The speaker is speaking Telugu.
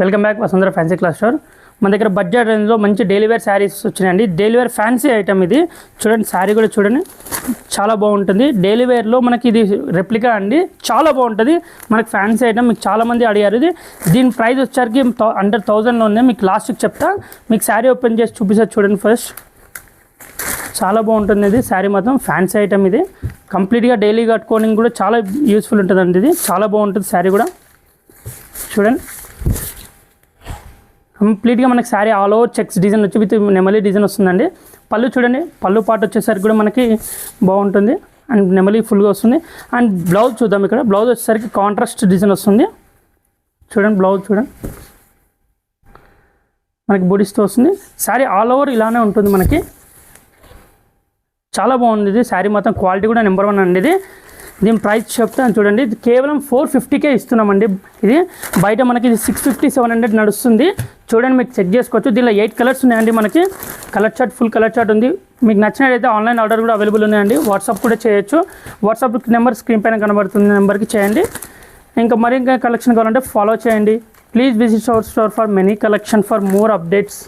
Welcome back Vasundhara fancy cloth store. మన దగ్గర బడ్జెట్ రేంజ్లో మంచి డైలీ వేర్ శారీస్ వచ్చినాయండి. డైలీ వేర్ ఫ్యాన్సీ ఐటమ్ ఇది. చూడండి శారీ కూడా చూడండి, చాలా బాగుంటుంది. డైలీ వేర్లో మనకి ఇది రెప్లికా అండి, చాలా బాగుంటుంది. మనకి ఫ్యాన్సీ ఐటమ్ మీకు చాలామంది అడిగారు. ఇది దీని ప్రైస్ వచ్చరికి అండర్ 1000లో ఉంది. మీకు లాస్ట్కి చెప్తా. మీకు శారీ ఓపెన్ చేసి చూపిస్తారు చూడండి. ఫస్ట్ చాలా బాగుంటుంది ఇది శారీ, మాత్రం ఫ్యాన్సీ ఐటమ్ ఇది. కంప్లీట్గా డైలీ కట్టుకోవడానికి కూడా చాలా యూస్ఫుల్ ఉంటుందండి. ఇది చాలా బాగుంటుంది శారీ కూడా. చూడండి కంప్లీట్గా మనకి sari all over checks design వచ్చి విత్ నెమలి డిజైన్ వస్తుందండి. పళ్ళు చూడండి, పళ్ళు పాటు వచ్చేసరికి కూడా మనకి బాగుంటుంది అండ్ నెమలి ఫుల్గా వస్తుంది. అండ్ బ్లౌజ్ చూద్దాం. ఇక్కడ బ్లౌజ్ వచ్చేసరికి కాంట్రాస్ట్ డిజైన్ వస్తుంది. చూడండి బ్లౌజ్ చూడండి, మనకి బూడిస్తో వస్తుంది. శారీ ఆల్ ఓవర్ ఇలానే ఉంటుంది మనకి. చాలా బాగుంది ఇది శారీ, మొత్తం క్వాలిటీ కూడా నెంబర్ 1 అండి. ఇది దీని ప్రైస్ చెప్తాను చూడండి. ఇది కేవలం 450కే ఇస్తున్నామండి. ఇది బయట మనకి ఇది 650-700 నడుస్తుంది. చూడండి మీకు చెక్ చేసుకోవచ్చు. దీనిలో 8 కలర్స్ ఉన్నాయండి. మనకి colour chart, full colour chart ఉంది. మీకు నచ్చినట్టయితే ఆన్లైన్ ఆర్డర్ కూడా అవైలబుల్ ఉన్నాయండి. వాట్సాప్ కూడా చేయొచ్చు. వాట్సాప్ నెంబర్ స్క్రీన్ పైన కనబడుతుంది నెంబర్కి చేయండి. ఇంకా మరి ఇంకా కలెక్షన్ కావాలంటే ఫాలో చేయండి. Please visit our store for many collection for more updates.